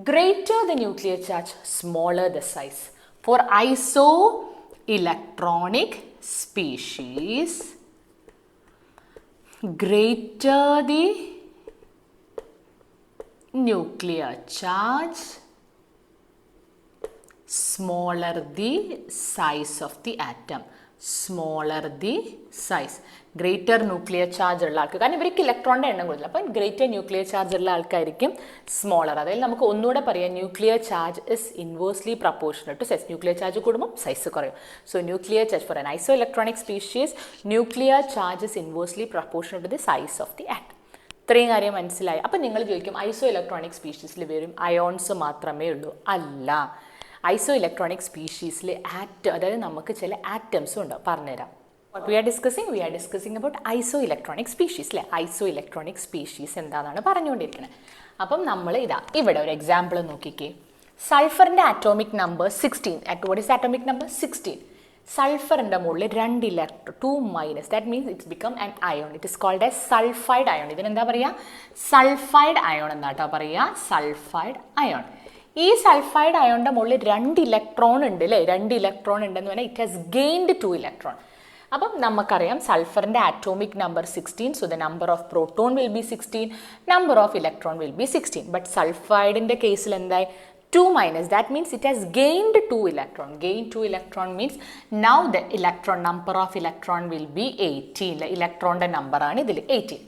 greater the nuclear charge, smaller the size. For isoelectronic species, greater the nuclear charge, smaller the size of the atom. Greater nuclear charge ഉള്ള ആൾക്ക്, കാരണം ഇവർക്ക് ഇലക്ട്രോണിൻ്റെ എണ്ണം കൂടുതൽ, അപ്പം ഗ്രേറ്റർ ന്യൂക്ലിയർ ചാർജ് ഉള്ള ആൾക്കായിരിക്കും സ്മോളർ. അതായത് നമുക്ക് ഒന്നുകൂടെ പറയാം, nuclear charge is inversely proportional to size. Nuclear charge കൂടുമ്പോൾ സൈസ് കുറയും. So nuclear charge for an isoelectronic species, nuclear charge is inversely proportional to the size of the atom. ഇത്രയും കാര്യം മനസ്സിലായി. അപ്പം നിങ്ങൾ ചോദിക്കും, ഐസോ ഇലക്ട്രോണിക് സ്പീഷീസിൽ വെറും അയോൺസ് മാത്രമേ ഉള്ളൂ? അല്ല, ഐസോ ഇലക്ട്രോണിക് സ്പീഷീസിൽ അതായത് നമുക്ക് ചില ആറ്റംസും ഉണ്ടാവും. പറഞ്ഞുതരാം. What we are discussing about isoelectronic species അല്ലേ. isoelectronic species എന്താണെന്നാണ് പറഞ്ഞുകൊണ്ടിരിക്കുന്നത്. അപ്പം നമ്മൾ ഇവിടെ ഒരു എക്സാമ്പിൾ നോക്കിക്കേ. സൾഫറിൻ്റെ atomic number 16. What is atomic number? 16. സൾഫറിൻ്റെ മുകളിൽ 2 electron, 2 minus. That means it's become an ion. It is called a sulphide ion. ഇതിനെന്താ പറയുക? സൾഫൈഡ് അയോൺ എന്നാട്ടോ പറയുക. Sulphide ion. ഈ സൾഫൈഡ് അയോണിൻ്റെ മുകളിൽ 2 ഇലക്ട്രോൺ ഉണ്ട് അല്ലേ. 2 ഇലക്ട്രോൺ ഉണ്ടെന്ന് പറഞ്ഞാൽ ഇറ്റ് ഹാസ് ഗെയിൻഡ് 2 ഇലക്ട്രോൺ. അപ്പം നമുക്കറിയാം സൾഫറിൻ്റെ atomic number 16. So the number of proton will be 16, number of electron will be 16. But സൾഫൈഡിൻ്റെ കേസിൽ എന്തായി? 2 minus. That means it has gained 2 electron. Gain 2 electron means now the number of electron will be 18. Electron number ആണ് ഇതിൽ 18.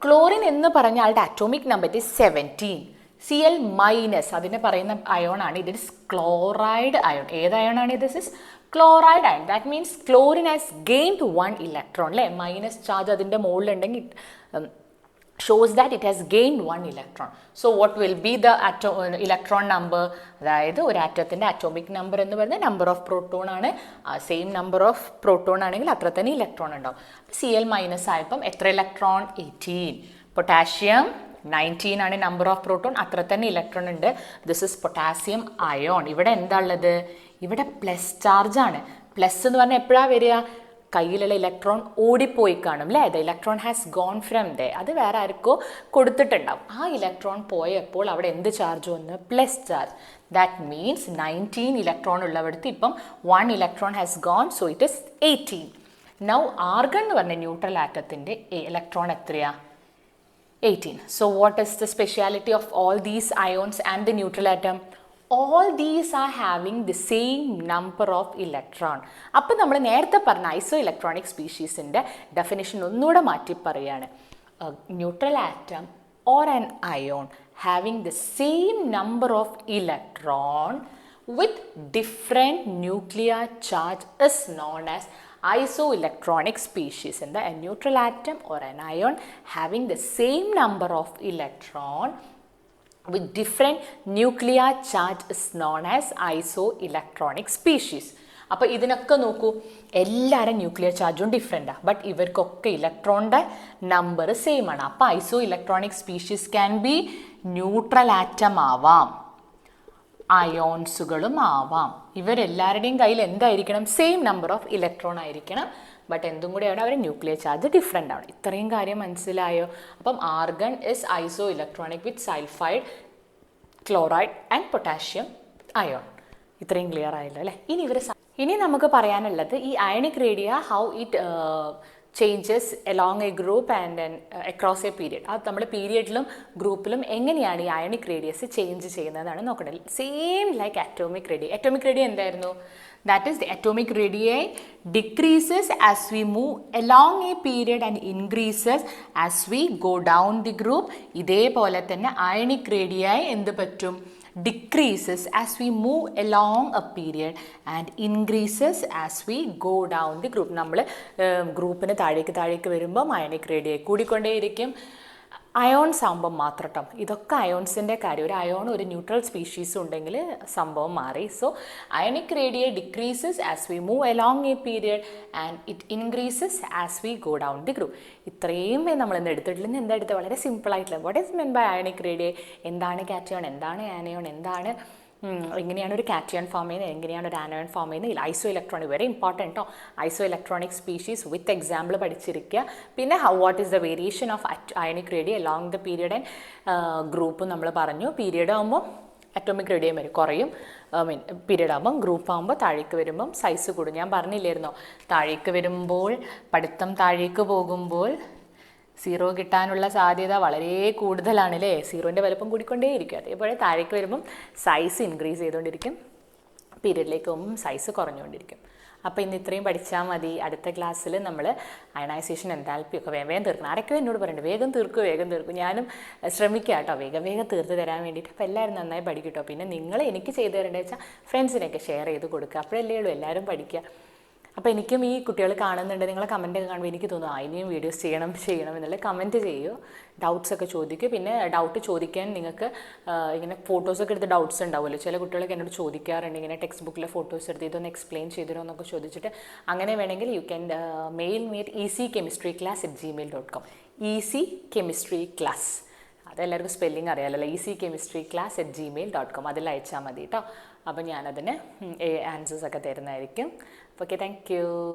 Chlorine എന്ന് പറഞ്ഞ ആളുടെ atomic number is 17. Cl minus അതിനെ പറയുന്ന അയോൺ ആണ്. ഇത് ക്ലോറൈഡ് അയോൺ. ഏത് അയോൺ ആണ്? This is chloride ion. That means chlorine has gained 1 electron. അല്ലേ? മൈനസ് ചാർജ് അതിൻ്റെ മുകളിലുണ്ടെങ്കിൽ shows that it has gained 1 electron. So what will be the electron number? അതായത് ഒരു ആറ്റത്തിൻ്റെ അറ്റോമിക് നമ്പർ എന്ന് പറയുന്നത് നമ്പർ ഓഫ് പ്രോട്ടോൺ ആണ്. സെയിം നമ്പർ ഓഫ് പ്രോട്ടോൺ ആണെങ്കിൽ അത്ര തന്നെ ഇലക്ട്രോൺ ഉണ്ടാവും. Cl മൈനസ് ആയപ്പം എത്ര ഇലക്ട്രോൺ? 18. പൊട്ടാഷ്യം 19 ആണ് നമ്പർ ഓഫ് പ്രോട്ടോൺ, അത്ര തന്നെ ഇലക്ട്രോൺ ഉണ്ട്. This is potassium ion. ഇവിടെ എന്താ ഉള്ളത്? ഇവിടെ പ്ലസ് ചാർജ് ആണ്. പ്ലസ് എന്ന് പറഞ്ഞാൽ എപ്പോഴാണ് വരിക? കയ്യിലുള്ള ഇലക്ട്രോൺ ഓടിപ്പോയി കാണും അല്ലേ. The electron has gone from there. അത് വേറെ ആർക്കോ കൊടുത്തിട്ടുണ്ടാവും. ആ ഇലക്ട്രോൺ പോയപ്പോൾ അവിടെ എന്ത് ചാർജ് വന്നു? Plus charge. That means 19 electron ഉള്ളവിടത്ത് ഇപ്പം 1 electron has gone. So it is 18. Now argon എന്ന് പറഞ്ഞ ന്യൂട്രൽ ആറ്റത്തിൻ്റെ ഇലക്ട്രോൺ എത്രയാ? 18. So what is the speciality of all these ions and the neutral atom? All these are having the same number of electron. അപ്പോൾ നമ്മൾ നേരത്തെ പറഞ്ഞ ഐസോ ഇലക്ട്രോണിക് സ്പീഷീസിൻ്റെ ഡെഫിനിഷൻ ഒന്നുകൂടെ മാറ്റി പറയുകയാണ്. Neutral atom or an ion having the same number of electron with different nuclear charge is known as isoelectronic species. And a neutral atom or an ion having the same number of electron with different nuclear charge is known as isoelectronic species. അപ്പോൾ ഇതിനൊക്കെ നോക്കൂ, എല്ലാവരും ന്യൂക്ലിയർ ചാർജും ഡിഫറെൻറ്റാണ്, ബട്ട് ഇവർക്കൊക്കെ ഇലക്ട്രോണിൻ്റെ നമ്പർ സെയിം ആണ്. അപ്പോൾ isoelectronic species can be neutral atom ആവാം, അയോൺസുകളും ആവാം. ഇവരെല്ലാവരുടെയും കയ്യിൽ എന്തായിരിക്കണം? സെയിം നമ്പർ ഓഫ് ഇലക്ട്രോൺ ആയിരിക്കണം, ബട്ട് എന്തും കൂടെയാണ് അവർ ന്യൂക്ലിയർ ചാർജ് ഡിഫറെൻ്റ് ആണ്. ഇത്രയും കാര്യം മനസ്സിലായോ? അപ്പം argon is iso electronic with sulphide, chloride and potassium ion. ഇത്രയും ക്ലിയർ ആയല്ലോ അല്ലേ? ഇനി നമുക്ക് പറയാനുള്ളത് ഈ ionic റേഡിയ how it changes along A group and across A period. അത് നമ്മൾ പീരിയഡിലും ഗ്രൂപ്പിലും എങ്ങനെയാണ് ഈ അയണിക് റേഡിയസ് ചേഞ്ച് ചെയ്യുന്നതാണ് നോക്കേണ്ടത്. Same like atomic റേഡിയ. അറ്റോമിക് റേഡിയ എന്തായിരുന്നു? That is, the atomic radii decreases as we move along a period and increases as we go down the group. ഇതേപോലെ തന്നെ ionic radii എന്ത് പറ്റും? Decreases as we move along a period and increases as we go down the group. നമ്മൾ ഗ്രൂപ്പിന് താഴേക്ക് വരുമ്പോൾ അയണിക് റേഡിയ കൂടിക്കൊണ്ടേയിരിക്കും. അയോൺസ് ആകുമ്പോൾ മാത്രം കേട്ടോ. ഇതൊക്കെ അയോൺസിൻ്റെ കാര്യം. ഒരു അയോൺ ഒരു ന്യൂട്രൽ സ്പീഷീസ് ഉണ്ടെങ്കിൽ സംഭവം മാറി. So ionic radii decreases as we move along a period and it increases as we go down the group. ഇത്രയും നമ്മൾ ഇന്ന് എടുത്തിട്ടില്ല. എന്താ എടുത്തത്? വളരെ സിമ്പിളായിട്ടുള്ള what is mean by ionic radii, എന്താണ് കാറ്റയോൺ, എന്താണ് ആനയോൺ, എന്താണ് എങ്ങനെയാണ് ഒരു കാറ്റയോൺ ഫോം ചെയ്യുന്നത്, എങ്ങനെയാണ് ഒരു ആനയോൺ ഫോം ചെയ്യുന്നത്. ഐസോ ഇലക്ട്രോണിക് വെരി ഇമ്പോർട്ടൻറ്റ് കേട്ടോ. ഐസോ ഇലക്ട്രോണിക് സ്പീഷീസ് വിത്ത് എക്സാമ്പിൾ പഠിച്ചിരിക്കുക. പിന്നെ what is the variation of ionic റേഡിയ along the period and ഗ്രൂപ്പും നമ്മൾ പറഞ്ഞു. പീരിയഡ് ആകുമ്പോൾ അറ്റോമിക് റേഡിയ വരും കുറയും, പീരിയഡ് ആകുമ്പം ഗ്രൂപ്പ് ആകുമ്പോൾ താഴേക്ക് വരുമ്പം സൈസ് കൂടും. ഞാൻ പറഞ്ഞില്ലായിരുന്നോ, താഴേക്ക് വരുമ്പോൾ പഠിത്തം താഴേക്ക് പോകുമ്പോൾ സീറോ കിട്ടാനുള്ള സാധ്യത വളരെ കൂടുതലാണ് അല്ലേ? സീറോൻ്റെ വലുപ്പം കൂടിക്കൊണ്ടേയിരിക്കും. അതേപോലെ താഴേക്ക് വരുമ്പം സൈസ് ഇൻക്രീസ് ചെയ്തുകൊണ്ടിരിക്കും, പീരിയഡിലേക്ക് പോകുമ്പം സൈസ് കുറഞ്ഞുകൊണ്ടിരിക്കും. അപ്പോൾ ഇന്ന് ഇത്രയും പഠിച്ചാൽ മതി. അടുത്ത ക്ലാസ്സിൽ നമ്മൾ അയണൈസേഷൻ എൻതാൽപ്പി ഒക്കെ വേഗം തീർക്കണം. ആരൊക്കെ എന്നോട് പറയുന്നുണ്ട് വേഗം തീർക്കും. ഞാനും ശ്രമിക്കുക കേട്ടോ വേഗം തീർത്ത് തരാൻ വേണ്ടിയിട്ട്. അപ്പോൾ എല്ലാവരും നന്നായി പഠിക്കട്ടോ. പിന്നെ നിങ്ങൾ എനിക്ക് ചെയ്തു തരേണ്ടത് വെച്ചാൽ ഫ്രണ്ട്സിനൊക്കെ ഷെയർ ചെയ്ത് കൊടുക്കുക. അപ്പോഴല്ലേ ഉള്ളൂ എല്ലാവരും പഠിക്കുക. അപ്പോൾ എനിക്കും ഈ കുട്ടികൾ കാണുന്നുണ്ട്, നിങ്ങളെ കമൻറ്റൊക്കെ കാണുമ്പോൾ എനിക്ക് തോന്നും ഇനിയും വീഡിയോസ് ചെയ്യണം എന്നുള്ള കമൻറ്റ് ചെയ്യൂ, ഡൗട്ട്സൊക്കെ ചോദിക്കും. പിന്നെ ഡൗട്ട് ചോദിക്കാൻ നിങ്ങൾക്ക് ഇങ്ങനെ ഫോട്ടോസൊക്കെ എടുത്ത് ഡൗട്ട്സ് ഉണ്ടാവുമല്ലോ, ചില കുട്ടികളൊക്കെ എന്നോട് ചോദിക്കാറുണ്ട് ഇങ്ങനെ ടെക്സ്റ്റ് ബുക്കിലെ ഫോട്ടോസ് എടുത്ത് ഇതൊന്ന് എക്സ്പ്ലെയിൻ ചെയ്തിരോ എന്നൊക്കെ ചോദിച്ചിട്ട്. അങ്ങനെ വേണമെങ്കിൽ you can mail me at easychemistryclass@gmail.com. easychemistryclass, അതെല്ലാവർക്കും സ്പെല്ലിംഗ് അറിയാമല്ലോ, easychemistryclass@gmail.com, അതിൽ അയച്ചാൽ മതി കേട്ടോ. അപ്പോൾ ഞാനതിന് ആൻസേഴ്സൊക്കെ തരുന്നതായിരിക്കും. Okay, thank you.